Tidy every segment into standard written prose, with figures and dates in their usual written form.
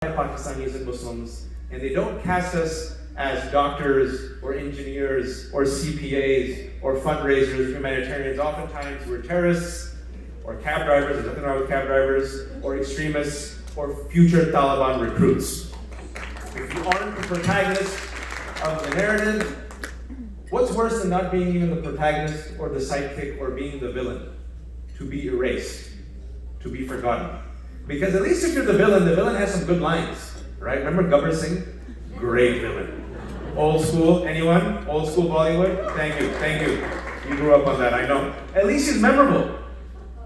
Pakistanis and Muslims, and they don't cast us as doctors or engineers or CPAs or fundraisers, humanitarians. Oftentimes we're terrorists or cab drivers, there's nothing wrong with cab drivers, or extremists or future Taliban recruits. If you aren't the protagonist of the narrative, what's worse than not being even the protagonist or the sidekick or being the villain? To be erased, to be forgotten. Because at least if you're the villain has some good lines, right? Remember Gabbar Singh? Great villain. Old school, anyone? Old school Bollywood? Thank you. You grew up on that, I know. At least he's memorable.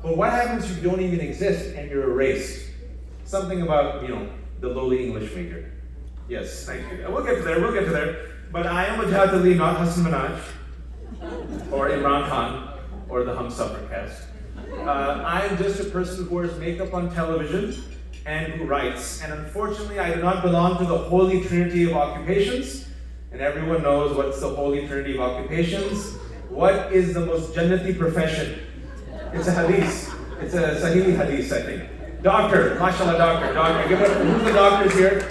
But what happens if you don't even exist and you're erased? Something about, the lowly English major. Yes, thank you. We'll get to there. But I am Wajahat Ali, not Hasan Minhaj, or Imran Khan, or the Humsafar cast. I'm just a person who wears makeup on television and who writes. And unfortunately, I do not belong to the holy trinity of occupations. And everyone knows what's the holy trinity of occupations. What is the most jannati profession? It's a hadith. It's a Sahih hadith, I think. Doctor, mashallah, doctor. Give it up. Who's the doctors here?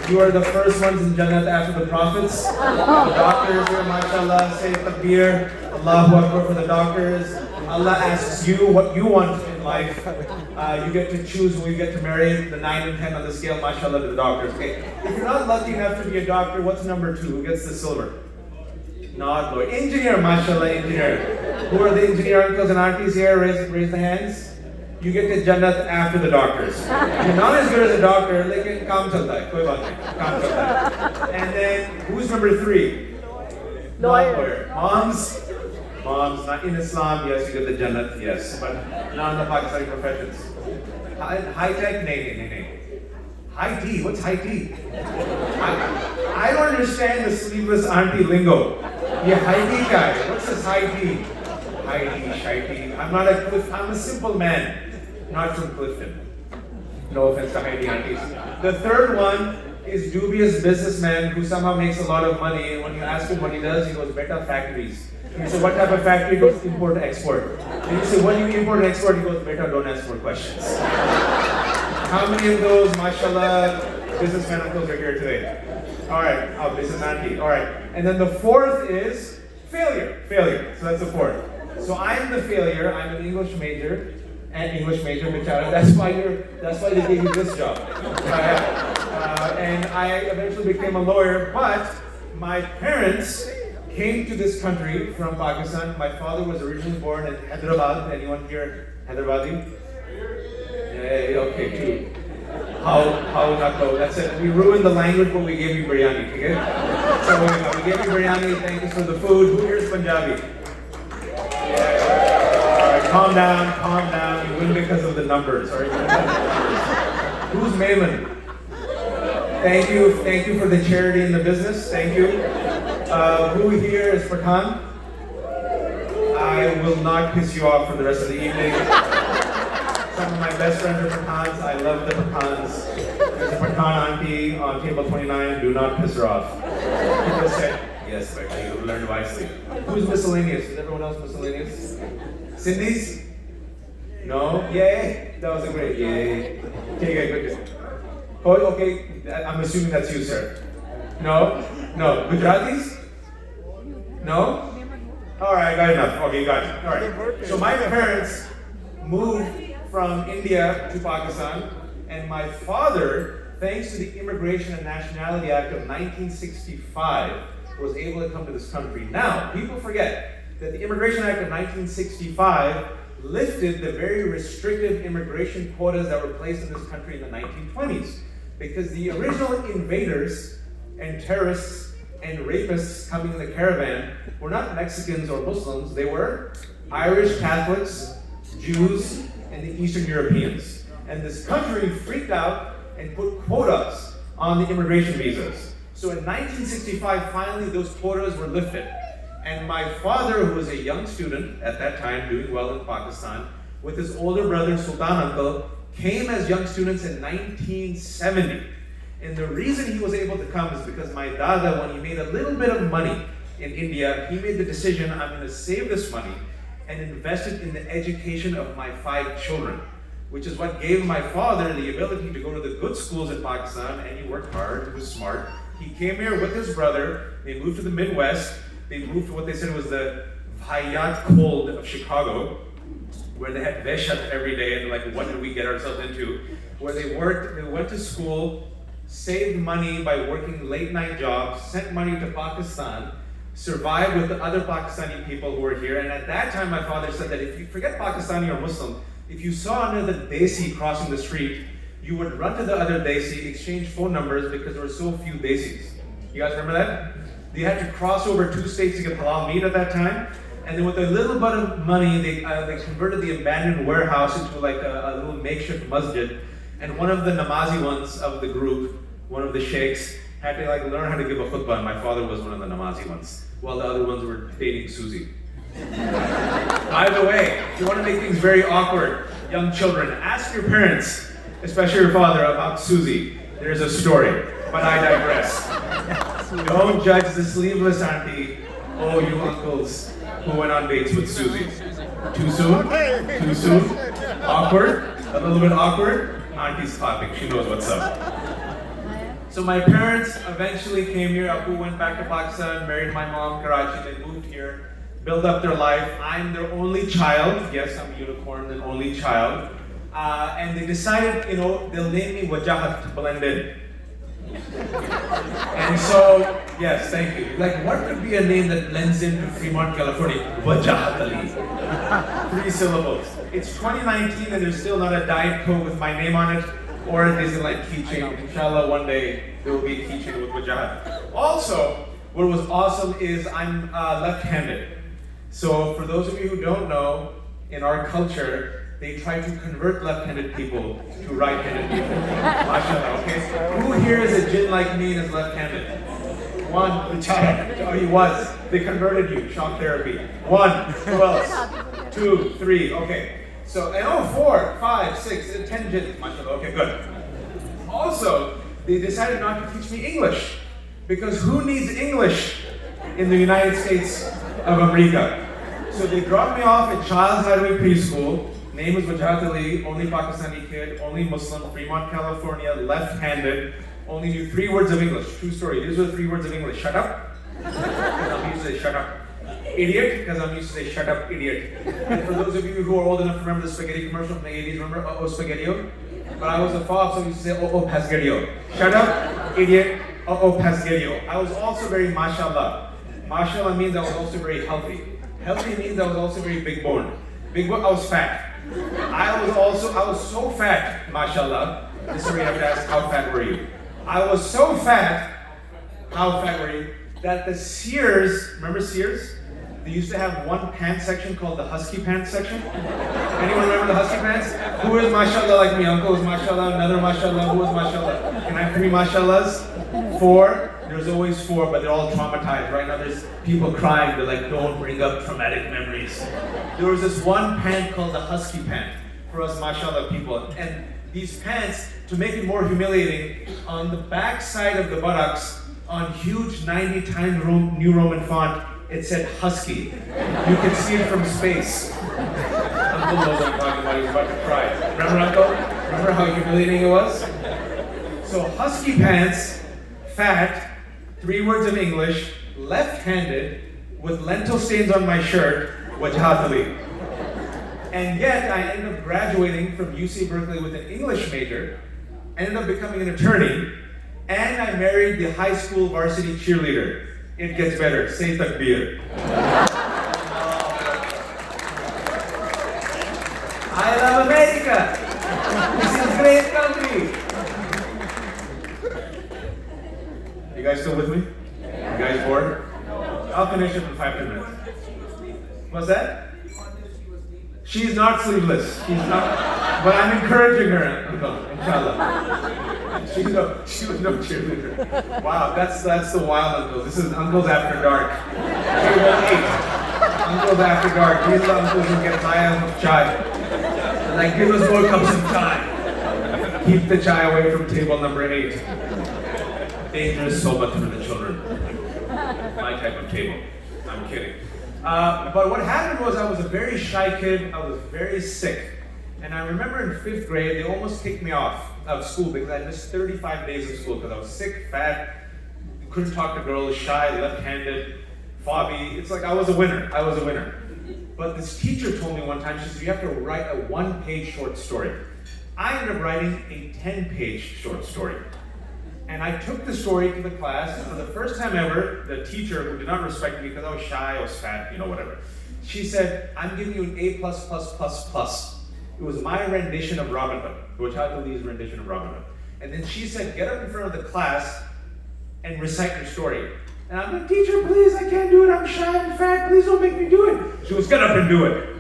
You are the first ones in Jannat after the prophets. The doctors here, mashallah, say takbir. Allahu Akbar for the doctors. Allah asks you what you want in life. You get to choose who you get to marry. The 9 and 10 on the scale, mashallah, to the doctors. Okay. If you're not lucky enough to be a doctor, what's number 2? Who gets the silver? Not lawyer. Engineer, mashallah, engineer. Who are the engineer uncles and aunties here? Raise the hands. You get to Jannat after the doctors. You're not as good as a doctor, lekin kaam chalta hai, koi baat nahi, kaam chalta hai. And then, who's number 3? Lawyer. Moms, not in Islam, yes, you get the Jannat, yes, but not in the Pakistani professions. High tech, nay. High tea, what's high tea? I don't understand the sleeveless auntie lingo. Yeah, high tea guy, what's this high tea? High tea, shy tea. I'm a simple man. Not from Clifton. No offense to Heidi aunties. The third one is dubious businessman who somehow makes a lot of money, and when you ask him what he does, he goes, beta factories. And you say, what type of factory? He goes, import export. And you say, what do you import and export? He goes, beta, don't ask more questions. How many of those, mashallah, businessmen uncles are here today? Alright, business auntie. Alright. And then the fourth is failure. So that's the fourth. So I'm the failure. I'm an English major. Bichara. That's why they gave you this job. And I eventually became a lawyer, but my parents came to this country from Pakistan. My father was originally born in Hyderabad. Anyone here Hyderabadi? Yeah, okay, two. How not go? That's it. We ruined the language, but we gave you biryani, okay? So we gave you biryani. Thank you for the food. Who here is Punjabi? Calm down. You win because of the numbers. Sorry. Who's Mayman? Thank you for the charity and the business. Thank you. Who here is Pathan? I will not piss you off for the rest of the evening. Some of my best friends are Pathans. I love the Pathans. There's a Pathan auntie on table 29. Do not piss her off. People say, yes, but you learned wisely. Who's miscellaneous? Is everyone else miscellaneous? Sindhis? No? Yay! That was a great yay. Okay, good. Oh, okay, I'm assuming that's you, sir. No? Gujaratis? No? Alright, got enough. Okay, got it. Alright. So my parents moved from India to Pakistan, and my father, thanks to the Immigration and Nationality Act of 1965, was able to come to this country. Now, people forget that the Immigration Act of 1965 lifted the very restrictive immigration quotas that were placed in this country in the 1920s. Because the original invaders and terrorists and rapists coming in the caravan were not Mexicans or Muslims, they were Irish Catholics, Jews, and the Eastern Europeans. And this country freaked out and put quotas on the immigration visas. So in 1965, finally those quotas were lifted. And my father, who was a young student at that time, doing well in Pakistan, with his older brother, Sultan Uncle, came as young students in 1970. And the reason he was able to come is because my dada, when he made a little bit of money in India, he made the decision, I'm going to save this money and invest it in the education of my 5 children, which is what gave my father the ability to go to the good schools in Pakistan, and he worked hard, he was smart. He came here with his brother, they moved to the Midwest, they moved to what they said was the Hayat cold of Chicago, where they had veshat every day, and like, what did we get ourselves into? Where they worked, they went to school, saved money by working late night jobs, sent money to Pakistan, survived with the other Pakistani people who were here. And at that time, my father said that if you forget Pakistani or Muslim, if you saw another Desi crossing the street, you would run to the other Desi, exchange phone numbers because there were so few Desis. You guys remember that? They had to cross over 2 states to get halal meat at that time. And then with a little bit of money, they converted the abandoned warehouse into like a little makeshift masjid. And one of the Namazi ones of the group, one of the sheikhs, had to like learn how to give a khutbah. And my father was one of the Namazi ones, while the other ones were dating Susie. By the way, if you want to make things very awkward, young children, ask your parents, especially your father, about Susie. There's a story, but I digress. Don't judge the sleeveless auntie, oh you uncles who went on dates with Susie. Too soon? Too soon? Awkward? A little bit awkward? Auntie's clapping, she knows what's up. So my parents eventually came here. Abu went back to Pakistan, married my mom, Karachi. They moved here, built up their life. I'm their only child. Yes, I'm a unicorn, an only child. And they decided, they'll name me Wajahat to blend in. And so, yes, thank you. Like, what could be a name that blends into Fremont, California? Wajahat Ali. 3 syllables. It's 2019 and there's still not a Diet Coke with my name on it, or a Disneyland keychain. Inshallah, one day there will be a keychain with Wajahat. Also, what was awesome is I'm left-handed. So for those of you who don't know, in our culture, they try to convert left-handed people to right-handed people. MashaAllah, okay? Who here is a jinn like me and is left-handed? 1, the child. Oh, he was. They converted you. Shock therapy. 1. Who else? 2, 3. Okay. So, 4, 5, 6, 10 jinns. MashaAllah. Okay, good. Also, they decided not to teach me English. Because who needs English in the United States of America? So they dropped me off at Child's Highway Preschool. Name is Wajahat Ali, only Pakistani kid, only Muslim, Fremont, California, left-handed, only knew 3 words of English. True story, these are the 3 words of English. Shut up, because I'm used to say shut up. Idiot, because I'm used to say shut up, idiot. And for those of you who are old enough to remember the spaghetti commercial from the 80s, remember oh spaghetti-o? But I was a fob, so I used to say oh pasgario. Shut up, idiot, oh pasgario. I was also very mashallah. Mashallah means I was also very healthy. Healthy means I was also very big boned. Big bone, I was fat. I was so fat, mashallah. This is where you have to ask, how fat were you? I was so fat, how fat were you, that the Sears, remember Sears? They used to have one pants section called the husky pants section. Anyone remember the husky pants? Who is mashallah like me? Uncle is mashallah, another mashallah, who is mashallah? Can I have 3 mashallahs? 4? There's always 4, but they're all traumatized. Right now there's people crying, they're like, don't bring up traumatic memories. There was this one pant called the husky pant for us mashallah people. And these pants, to make it more humiliating, on the back side of the buttocks, on huge 90 times New Roman font, it said husky. You can see it from space. Uncle knows what I'm talking about, he's about to cry. Remember, Uncle? Remember how humiliating it was? So husky pants, fat, 3 words of English, left-handed, with lentil stains on my shirt, Wajahat Ali. And yet I ended up graduating from UC Berkeley with an English major, ended up becoming an attorney, and I married the high school varsity cheerleader. It gets better. Say takbir. I love America. This is a great country. You guys still with me? You guys bored? I'll finish it in 5 minutes. What's that? She's not sleeveless. She's not. But I'm encouraging her, Uncle, inshallah. She was no cheerleader. Wow, that's the wild Uncle. This is Uncles After Dark. Table 8. Uncles After Dark. These are uncles who get tired of chai. Like, give us more cups of chai. Keep the chai away from table number 8. Dangerous sohbat for the children. My type of table. I'm kidding. But what happened was I was a very shy kid. I was very sick. And I remember in 5th grade, they almost kicked me off of school because I missed 35 days of school because I was sick, fat, couldn't talk to girls, shy, left-handed, fobby. It's like I was a winner. But this teacher told me one time, she said, you have to write a 1-page short story. I ended up writing a 10-page short story. And I took the story to the class, and for the first time ever, the teacher, who did not respect me because I was shy, I was fat, whatever, she said, I'm giving you an A++++. It was my rendition of Robin Hood, Rochelle Lee's rendition of Robin Hood. And then she said, get up in front of the class and recite your story. And I'm like, teacher, please, I can't do it. I'm shy and fat. Please don't make me do it. She was, get up and do it.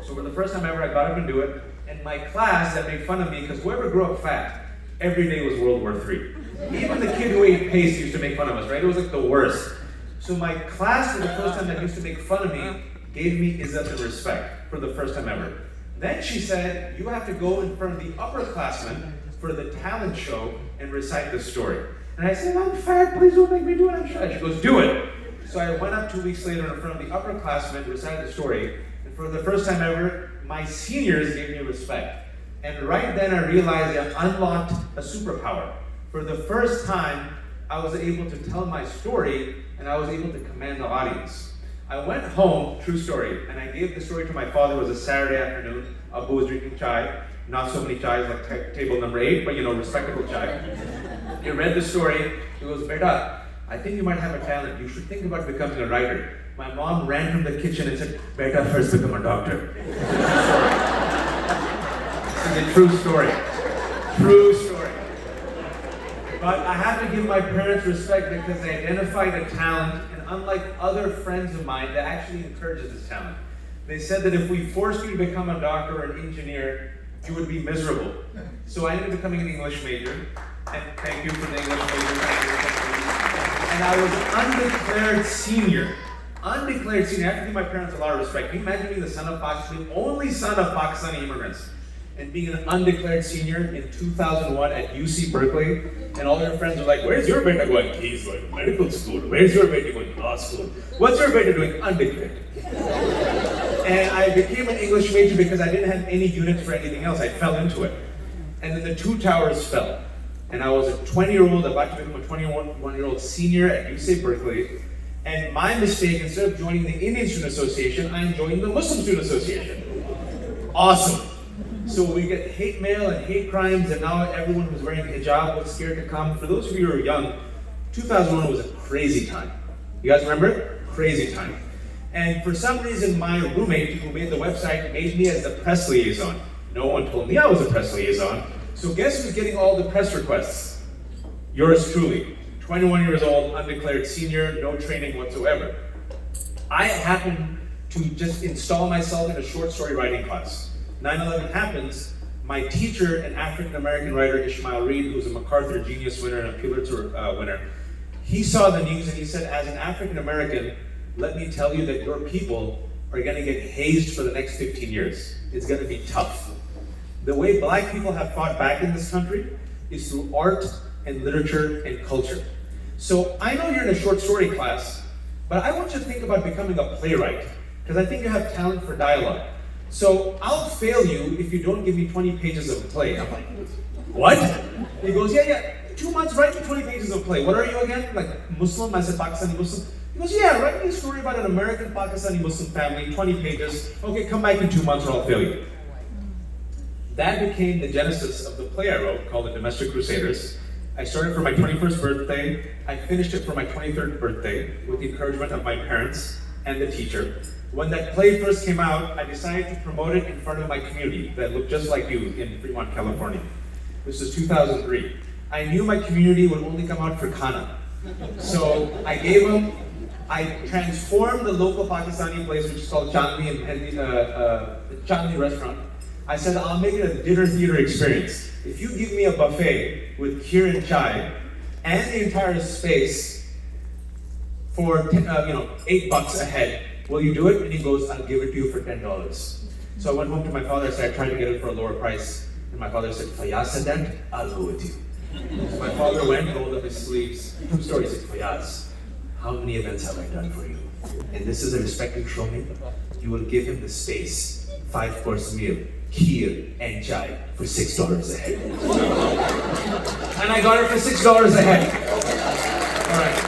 So for the first time ever, I got up and do it. And my class that made fun of me, because whoever grew up fat, every day was World War III. Even the kid who ate paste used to make fun of us, right? It was like the worst. So my class, for the first time that used to make fun of me, gave me izzat and respect for the first time ever. Then she said, you have to go in front of the upperclassmen for the talent show and recite the story. And I said, I'm fat, please don't make me do it, I'm shy. She goes, do it. So I went up 2 weeks later in front of the upperclassmen, recited the story, and for the first time ever, my seniors gave me respect. And right then I realized I unlocked a superpower. For the first time, I was able to tell my story, and I was able to command the audience. I went home, true story, and I gave the story to my father. It was a Saturday afternoon. Abu was drinking chai. Not so many chais like table number 8, but respectable chai. He read the story. He goes, Beta, I think you might have a talent. You should think about becoming a writer. My mom ran from the kitchen and said, Beta, first become a doctor. It's a true story. True story. But I have to give my parents respect because they identified a talent, and unlike other friends of mine, that actually encourages this talent. They said that if we forced you to become a doctor or an engineer, you would be miserable. So I ended up becoming an English major, and thank you for the English major. And I was undeclared senior. Undeclared senior. I have to give my parents a lot of respect. Can you imagine being the son of Pakistan, the only son of Pakistani immigrants, and being an undeclared senior in 2001 at UC Berkeley, and all your friends are like, where's your beta going? He's going to medical school. Where's your beta going? Law school. What's your beta doing? Undeclared. And I became an English major because I didn't have any units for anything else. I fell into it. And then the 2 towers fell. And I was a 20-year-old, about to become a 21-year-old senior at UC Berkeley. And my mistake, instead of joining the Indian Student Association, I joined the Muslim Student Association. Awesome. So we get hate mail and hate crimes, and now everyone who's wearing hijab was scared to come. For those of you who are young, 2001 was a crazy time. You guys remember it? Crazy time. And for some reason, my roommate who made the website made me as the press liaison. No one told me I was a press liaison. So guess who's getting all the press requests? Yours truly. 21 years old, undeclared senior, no training whatsoever. I happened to just install myself in a short story writing class. 9/11 happens, my teacher, an African-American writer, Ishmael Reed, who's a MacArthur Genius winner and a Pulitzer winner, he saw the news and he said, as an African-American, let me tell you that your people are gonna get hazed for the next 15 years. It's gonna be tough. The way Black people have fought back in this country is through art and literature and culture. So I know you're in a short story class, but I want you to think about becoming a playwright, because I think you have talent for dialogue. So I'll fail you if you don't give me 20 pages of a play. I'm like, what? He goes, yeah, 2 months, write me 20 pages of a play. What are you again? Like Muslim? I said Pakistani Muslim. He goes, yeah, write me a story about an American Pakistani Muslim family, 20 pages. Okay, come back in 2 months or I'll fail you. That became the genesis of the play I wrote called The Domestic Crusaders. I started for my 21st birthday. I finished it for my 23rd birthday with the encouragement of my parents and the teacher. When that play first came out, I decided to promote it in front of my community that looked just like you in Fremont, California. This was 2003. I knew my community would only come out for Khana. So I transformed the local Pakistani place, which is called Chandni, Chandni restaurant. I said, I'll make it a dinner theater experience. If you give me a buffet with kheer and chai and the entire space for $8 a head, will you do it? And he goes, I'll give it to you for $10. So I went home to my father, I tried to get it for a lower price. And my father said, Fayaz said that, I'll go with you. So my father went, rolled up his sleeves. True story, he said, Fayaz, how many events have I done for you? And this is a respected showman. You will give him the space, 5-course meal, kheer and chai for $6 a head. And I got it for $6 a head. All right.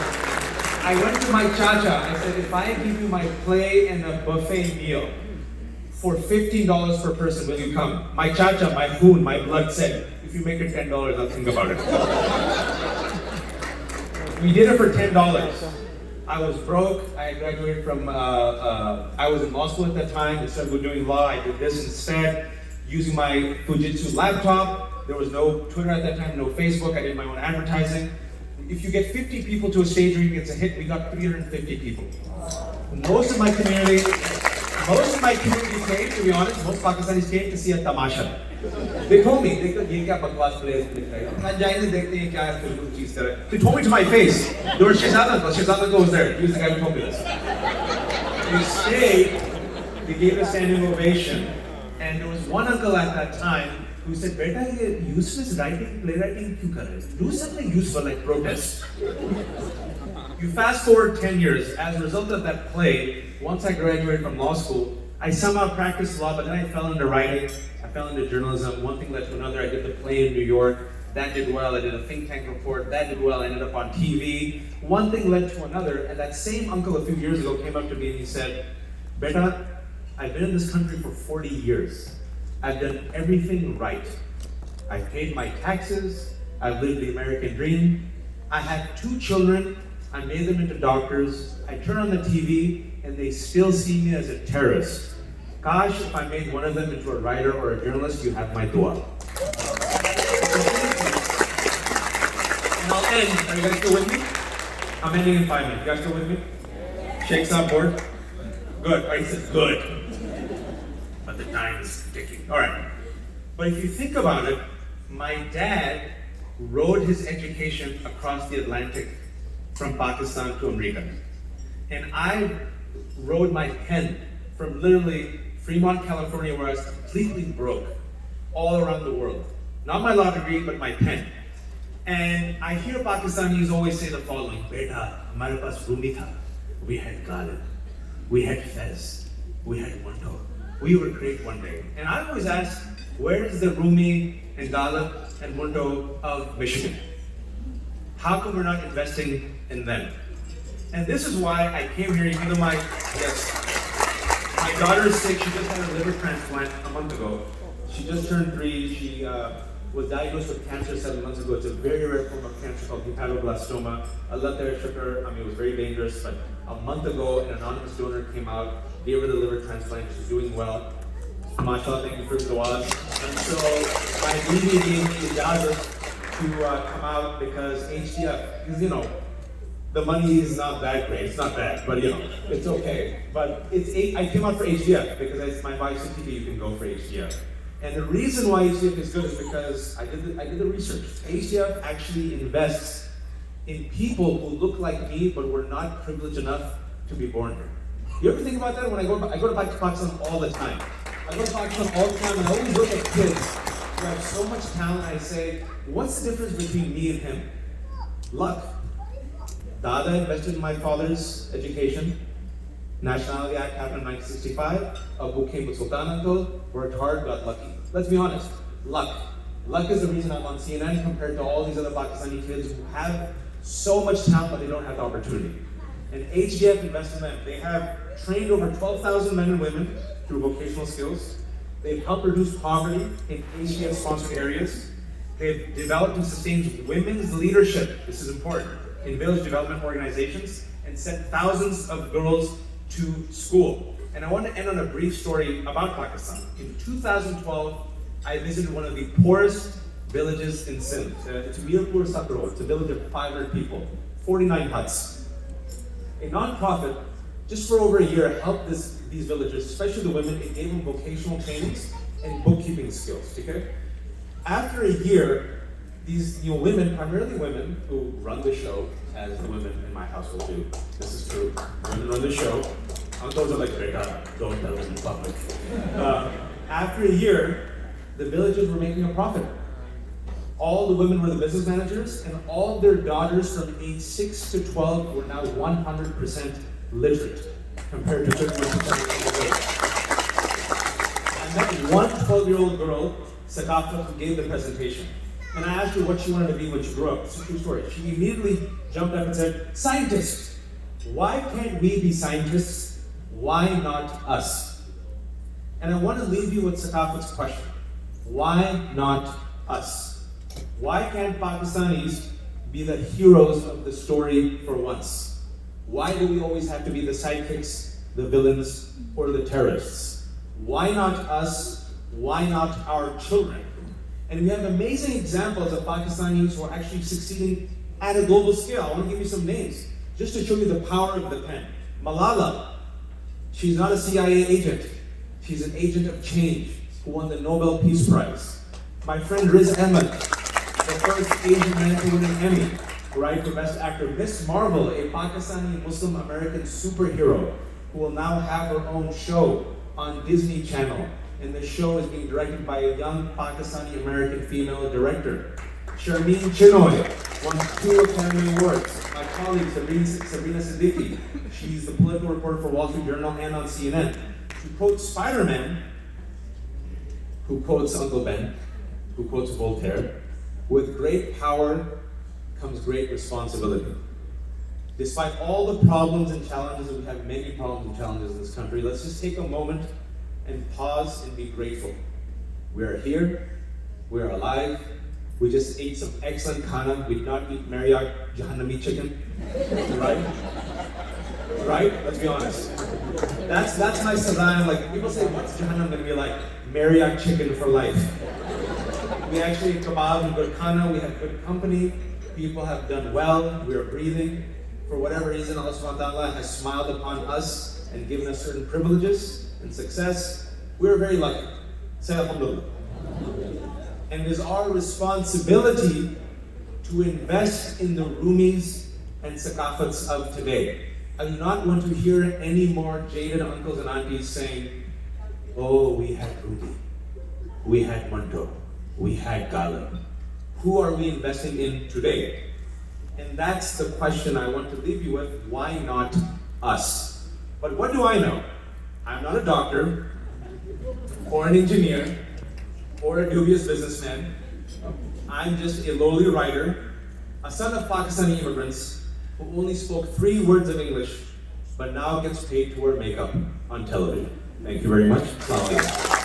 I went to my chacha. I said, if I give you my play and a buffet meal for $15 per person, will you come? My chacha, my hoon, my blood said, if you make it $10, I'll think about it. We did it for $10. I was broke. I graduated from, I was in law school at that time. Instead of doing law, I did this instead. Using my Fujitsu laptop. There was no Twitter at that time, no Facebook. I did my own advertising. If you get 50 people to a stage where it's a hit, we got 350 people. Most of my community came, to be honest, most Pakistanis came to see a tamasha. They told me, they told me to my face. There was Shehzada was there. He was the guy who told me this. They stayed, they gave a standing ovation, and there was one uncle at that time who said, "Beta, ye useless writing, playwriting, kyun kar rahe? Do something useful like protest." You fast forward 10 years, as a result of that play, once I graduated from law school, I somehow practiced law, but then I fell into writing, I fell into journalism, one thing led to another. I did the play in New York, that did well. I did a think tank report, that did well. I ended up on TV. One thing led to another, and that same uncle a few years ago came up to me and he said, "Beta, I've been in this country for 40 years. I've done everything right. I've paid my taxes, I've lived the American dream. I have 2 children, I made them into doctors. I turn on the TV and they still see me as a terrorist. Gosh, if I made one of them into a writer or a journalist, you have my dua." And I'll end. Are you guys still with me? I'm ending in 5 minutes. You guys still with me? Sheikh's on board? Good. All right, he says good. But the time is ticking. All right. But if you think about it, my dad rode his education across the Atlantic from Pakistan to America. And I rode my pen from literally Fremont, California, where I was completely broke, all around the world. Not my law degree, but my pen. And I hear Pakistanis always say the following: "Beta, hamare paas Rumi tha. We had Ghalib, we had Fez, we had Munto. We were great one day." And I always ask, where is the Rumi and Ghalib and Munto of Michigan? How come we're not investing in them? And this is why I came here, even though my daughter is sick. She just had a liver transplant a month ago. She just turned 3. She was diagnosed with cancer 7 months ago. It's a very rare form of cancer called hepatoblastoma. Allah shook her. I mean, it was very dangerous, but a month ago, an anonymous donor came out, gave her the liver transplant. She's doing well. MashaAllah, thank you for the du'as. And so my DD gave me the ijazah to come out because HDF, because the money is not that great. It's not bad, but it's okay. But I came out for HDF because it's my wife's CTP. You can go for HDF. And the reason why HDF is good is because I did the research. HDF actually invests in people who look like me but were not privileged enough to be born here. You ever think about that? When I go to Pakistan all the time. I go to Pakistan all the time and I always look at kids who have so much talent. I say, what's the difference between me and him? Luck. Dada invested in my father's education. Nationality Act happened in 1965. Abu came with Sultan uncle, worked hard, got lucky. Let's be honest, luck. Luck is the reason I'm on CNN compared to all these other Pakistani kids who have so much talent but they don't have the opportunity. And HDF invests in them. They have trained over 12,000 men and women through vocational skills. They've helped reduce poverty in HDF-sponsored areas. They've developed and sustained women's leadership, this is important, in village development organizations, and sent thousands of girls to school. And I want to end on a brief story about Pakistan. In 2012, I visited one of the poorest villages in Sindh. It's Mirpur Sakro. It's a village of 500 people, 49 huts. A nonprofit, just for over a year, helped these villagers, especially the women. It gave them vocational trainings and bookkeeping skills. Okay? After a year, these women, primarily women who run the show, as the women in my household do. This is true. Women run the show. Uncles are like, "Beta, don't tell them in public." After a year, the villagers were making a profit. All the women were the business managers, and all their daughters from age 6 to 12 were now 100% literate, compared to 31% of the village. And met one 12-year-old girl, Sakafat, who gave the presentation. And I asked her what she wanted to be when she grew up. It's a true story. She immediately jumped up and said, scientist. Why can't we be scientists? Why not us? And I want to leave you with Sakafat's question. Why not us? Why can't Pakistanis be the heroes of the story for once? Why do we always have to be the sidekicks, the villains, or the terrorists? Why not us? Why not our children? And we have amazing examples of Pakistanis who are actually succeeding at a global scale. I want to give you some names, just to show you the power of the pen. Malala, she's not a CIA agent. She's an agent of change who won the Nobel Peace Prize. My friend Riz Ahmed, the first Asian man to win an Emmy, right, for Best Actor. Miss Marvel, a Pakistani Muslim American superhero who will now have her own show on Disney Channel. And the show is being directed by a young Pakistani American female director. Sharmeen Chinoy won 2 Academy Awards. My colleague Sabrina Siddiqui, she's the political reporter for Wall Street Journal and on CNN. She quotes Spider-Man, who quotes Uncle Ben, who quotes Voltaire. With great power comes great responsibility. Despite all the problems and challenges, and we have many problems and challenges in this country, let's just take a moment and pause and be grateful. We are here, we are alive, we just ate some excellent khana. We did not eat Marriott Jahannami chicken, right? Right? Let's be honest. That's my sadhan. Like, people say, what's Jahannam? I'm gonna be like, Marriott chicken for life. We actually ate kebab and good khana, we have good company, people have done well, we are breathing. For whatever reason, Allah subhanahu wa ta'ala has smiled upon us and given us certain privileges and success. We're very lucky. Say alhamdulillah. And it is our responsibility to invest in the Rumis and Sakafats of today. I do not want to hear any more jaded uncles and aunties saying, oh, we had Rumi, we had Manto, we had Ghalib. Who are we investing in today? And that's the question I want to leave you with. Why not us? But what do I know? I'm not a doctor, or an engineer, or a dubious businessman. I'm just a lowly writer, a son of Pakistani immigrants who only spoke 3 words of English, but now gets paid to wear makeup on television. Thank you very much. Assalamu alaikum.